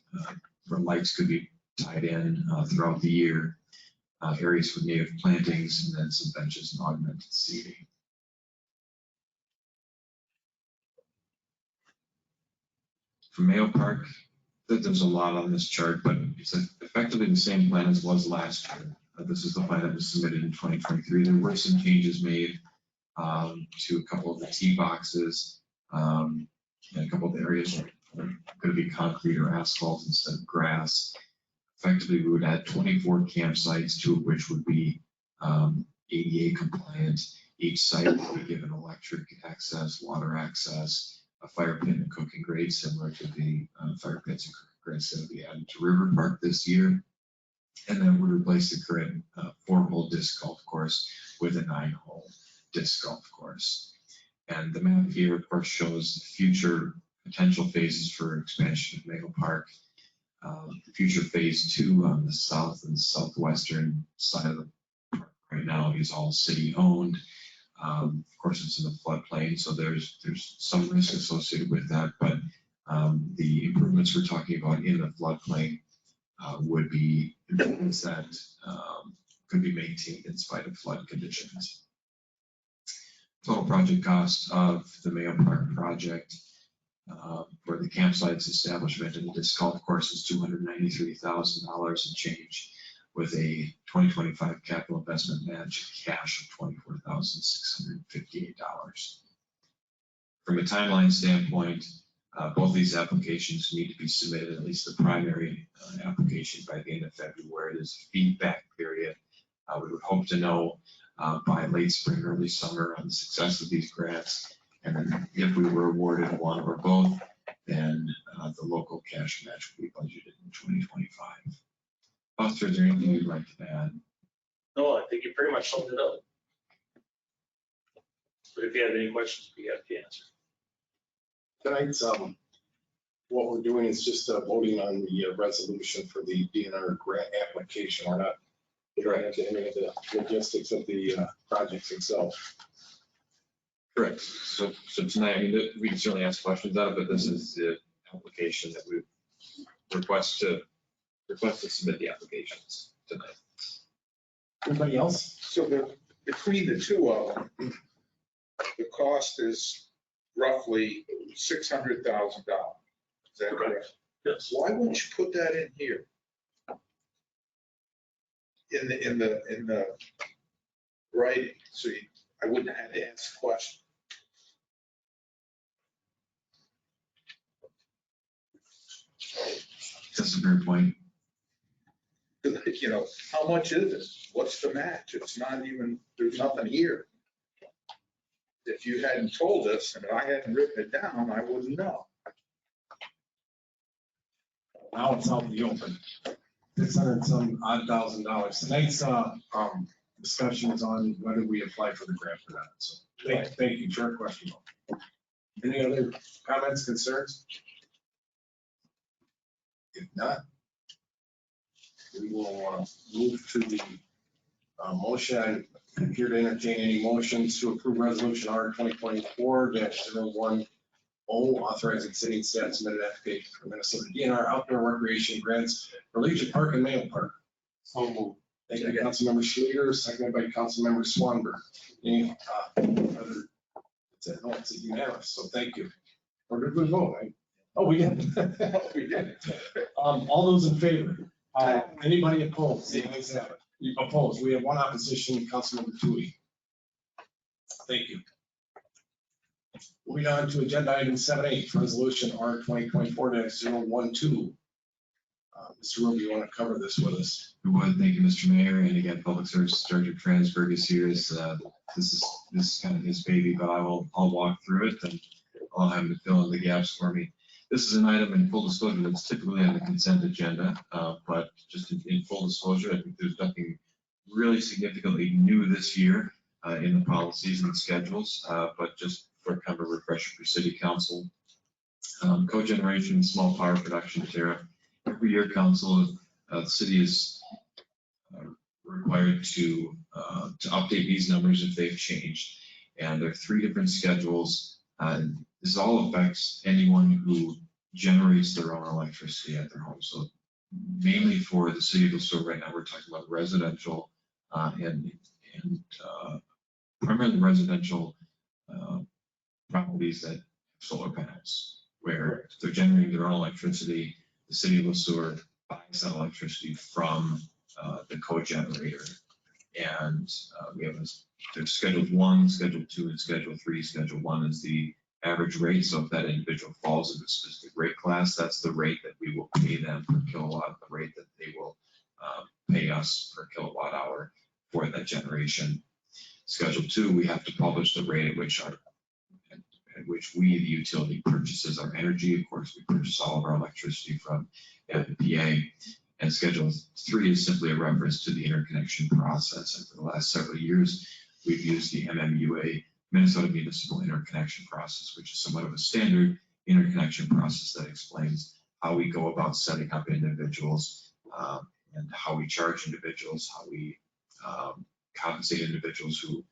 Speaker 3: where lights could be tied in throughout the year, areas for native plantings, and then some benches and augmented seating. For Mayo Park, there's a lot on this chart, but it's effectively the same plan as was last year. This is the plan that was submitted in 2023. There were some changes made to a couple of the tee boxes, and a couple of areas that are going to be concrete or asphalt instead of grass. Effectively, we would add 24 campsites, 2 of which would be ADA compliant. Each site would be given electric access, water access, a fire pit and cooking grate, similar to the fire pits and cooking grates that will be added to River Park this year. And then would replace the current 4-hole disc golf course with a 9-hole disc golf course. And the map here, of course, shows future potential phases for expansion of Mayo Park. The future phase 2 on the south and southwestern side of the park right now is all city owned. Of course, it's in the floodplain, so there's some risk associated with that, but the improvements we're talking about in the floodplain would be improvements that could be maintained in spite of flood conditions. Total project cost of the Mayo Park project for the campsites establishment and the disc golf course is $293,000 and change, with a 2025 capital investment match cash of $24,658. From a timeline standpoint, both these applications need to be submitted, at least the primary application, by the end of February. There's a feedback period. We would hope to know by late spring, early summer on the success of these grants. And then if we were awarded one or both, then the local cash match will be budgeted in 2025. Foster, is there anything you'd like to add?
Speaker 2: No, I think you pretty much summed it up. But if you have any questions, we have to answer.
Speaker 1: Tonight's, what we're doing is just voting on the resolution for the DNR grant application. We're not getting into any of the logistics of the projects itself.
Speaker 3: Correct. So tonight, I mean, we can certainly ask questions out of it. This is the application that we request to submit the applications tonight.
Speaker 1: Anybody else?
Speaker 5: So between the two of them, the cost is roughly $600,000. Is that correct?
Speaker 2: Yes.
Speaker 5: Why wouldn't you put that in here? In the writing, so I wouldn't have to ask the question.
Speaker 3: That's a fair point.
Speaker 5: You know, how much is it? What's the match? It's not even, there's nothing here. If you hadn't told us and I hadn't written it down, I wouldn't know.
Speaker 1: Now it's out in the open. $600,000. Tonight's discussion is on whether we apply for the grant or not. So thank you. Short question. Any other comments, concerns? If not, we will move to the motion. I'm here to entertain any motions to approve resolution R 2024-010, authorizing city and staff submitted application for Minnesota DNR outdoor recreation grants for Legion Park and Mayo Park.
Speaker 4: So moved.
Speaker 1: Thank you, Councilmember Schluter, seconded by Councilmember Swanberg. Any other? It's unanimous, so thank you. Or did we vote? Oh, we did.
Speaker 5: We did.
Speaker 1: All those in favor? Anybody opposed? The ayes have it. Opposed? We have one opposition, Councilmember Toohey. Thank you. Moving on to agenda item 7H, resolution R 2024-012. Mr. Ruby, you want to cover this with us?
Speaker 3: We would. Thank you, Mr. Mayor. And again, Public Services Director Transberg is here. This is kind of his baby, but I'll walk through it and I'll have him to fill in the gaps for me. This is an item in full disclosure that's typically on the consent agenda, but just in full disclosure, I think there's nothing really significantly new this year in the policies and schedules, but just for kind of a refresher for City Council. Cogeneration, small power production tariff. Every year, Council, the city is required to update these numbers if they've changed. And there are 3 different schedules. This all affects anyone who generates their own electricity at their home. So mainly for the city of Sueur right now, we're talking about residential and primarily residential properties that have solar panels, where if they're generating their own electricity, the city of Sueur buys that electricity from the co-generator. And we have, there's Schedule 1, Schedule 2, and Schedule 3. Schedule 1 is the average rate. So if that individual falls into a specific rate class, that's the rate that we will pay them per kilowatt, the rate that they will pay us per kilowatt hour for that generation. Schedule 2, we have to publish the rate at which we, the utility, purchases our energy. Of course, we purchase all of our electricity from MMPA. And Schedule 3 is simply a reference to the interconnection process. And for the last several years, we've used the MMUA, Minnesota Municipal Interconnection Process, which is somewhat of a standard interconnection process that explains how we go about setting up individuals and how we charge individuals, how we compensate individuals who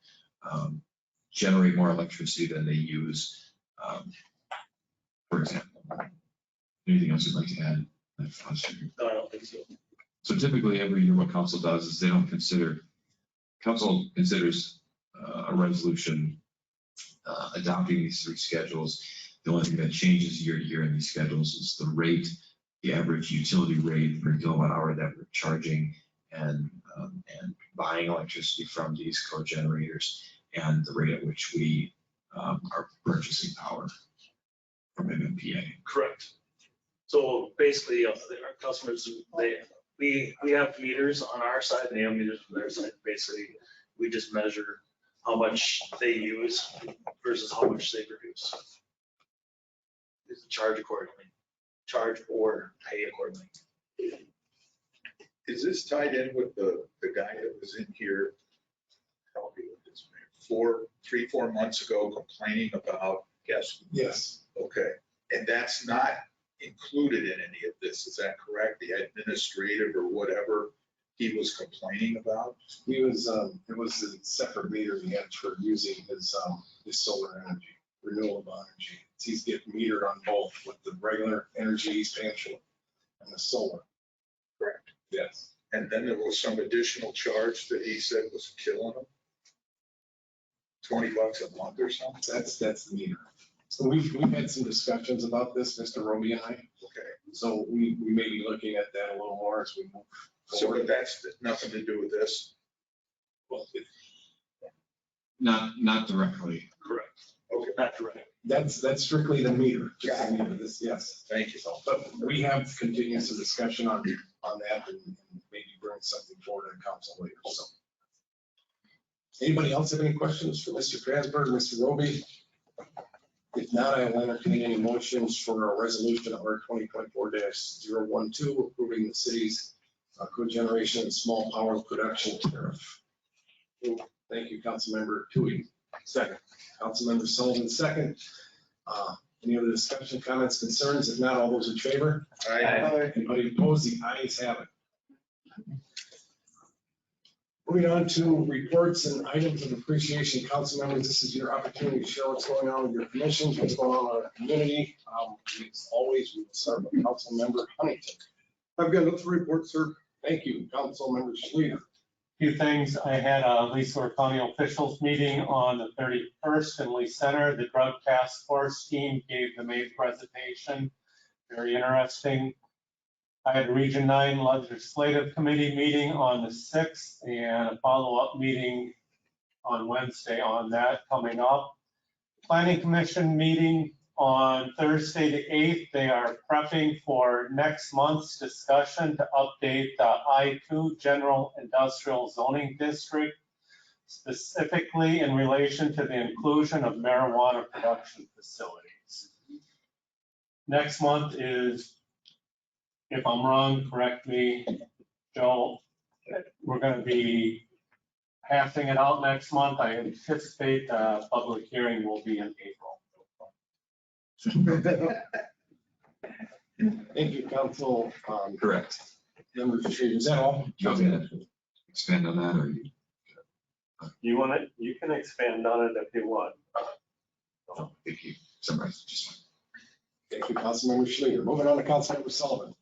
Speaker 3: generate more electricity than they use, for example. Anything else you'd like to add?
Speaker 2: No, I don't think so.
Speaker 3: So typically every year what council does is council considers a resolution adopting these 3 schedules. The only thing that changes year to year in these schedules is the rate, the average utility rate per kilowatt hour that we're charging and buying electricity from these co-generators, and the rate at which we are purchasing power from MMPA.
Speaker 2: Correct. So basically, our customers, we have meters on our side, and they have meters on their side. Basically, we just measure how much they use versus how much they produce. It's charge accordingly, charge or pay accordingly.
Speaker 5: Is this tied in with the guy that was in here, help me with this, 4 months ago complaining about?
Speaker 1: Yes.
Speaker 5: Okay, and that's not included in any of this, is that correct? The administrative or whatever he was complaining about?
Speaker 1: He was, it was a separate meter he had for using his solar energy, renewable energy. He's getting metered on both with the regular energy he's paying for and the solar.
Speaker 5: Correct.
Speaker 1: Yes.
Speaker 5: And then there was some additional charge that he said was killing him. $20 a month or something?
Speaker 1: That's the meter. So we've had some discussions about this, Mr. Roby and I.
Speaker 5: Okay.
Speaker 1: So we may be looking at that a little more as we move
Speaker 5: So
Speaker 1: forward.
Speaker 5: that's nothing to do with this?
Speaker 1: Well,
Speaker 3: Not directly.
Speaker 2: Correct.
Speaker 5: Okay,
Speaker 2: Not direct.
Speaker 1: that's strictly the meter. Just the meter. This, yes.
Speaker 5: thank you.
Speaker 1: So, but we have continued some discussion on that and maybe bring something forward to the council later. So, anybody else have any questions for Mr. Krasberg, Mr. Roby? If not, I will entertain any motions for a resolution R 2024-012 approving the city's cogeneration and small power production tariff. Thank you, Councilmember Tui. Second. Councilmember Sullivan, second. Any other discussion, comments, concerns? If not, all those in favor?
Speaker 5: Aye.
Speaker 1: Anybody opposed? The ayes have it. Moving on to reports and items of appreciation, council members, this is your opportunity to share what's going on with your commissions, what's going on in our community. As always, we will start with council member Huntington.
Speaker 9: I've got nothing to report, sir.
Speaker 1: Thank you, council member Schleter.
Speaker 4: Few things. I had a Sueur County officials meeting on the 31st in Lee Center. The drug task force team gave the main presentation. Very interesting. I had a Region 9 Legislative Committee meeting on the 6th and a follow-up meeting on Wednesday on that coming up. Planning Commission meeting on Thursday the 8th. They are prepping for next month's discussion to update the I-2 General Industrial Zoning District, specifically in relation to the inclusion of marijuana production facilities. Next month is, if I'm wrong, correct me, Joe, we're going to be passing it out next month. I anticipate the public hearing will be in April.
Speaker 1: Thank you, council.
Speaker 3: Correct.
Speaker 1: Member Schleter, is that all?
Speaker 3: Do you want me to expand on that, or you?
Speaker 4: You want it? You can expand on it if you want.
Speaker 3: No, if you summarize, just fine.
Speaker 1: Thank you, council member Schleter. Moving on to council member Sullivan.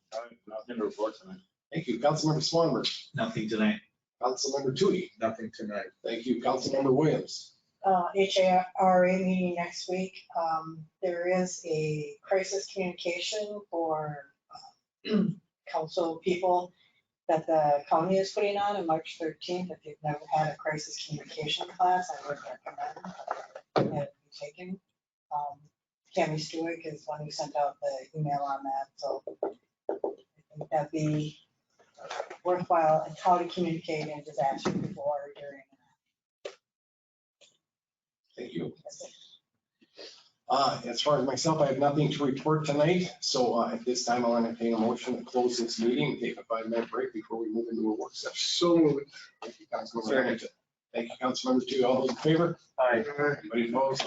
Speaker 9: Nothing to report tonight.
Speaker 1: Thank you, council member Swanberg.
Speaker 6: Nothing tonight.
Speaker 1: Council member Tui.
Speaker 5: Nothing tonight.
Speaker 1: Thank you, council member Williams.
Speaker 10: HARA meeting next week. There is a crisis communication for council people that the county is putting on March 13th. If you've never had a crisis communication class, I would recommend that it be taken. Tammy Sueur is one who sent out the email on that, so I think that'd be worthwhile, and how to communicate in disaster before, during.
Speaker 1: Thank you. As far as myself, I have nothing to report tonight, so at this time, I'll entertain a motion to close this meeting and take a 5-minute break before we move into a work session.
Speaker 9: So moved.
Speaker 1: Thank you, Councilmember Hamilton. Thank you, Councilmember Tu. All those in favor?
Speaker 4: Aye.
Speaker 1: Anybody opposed?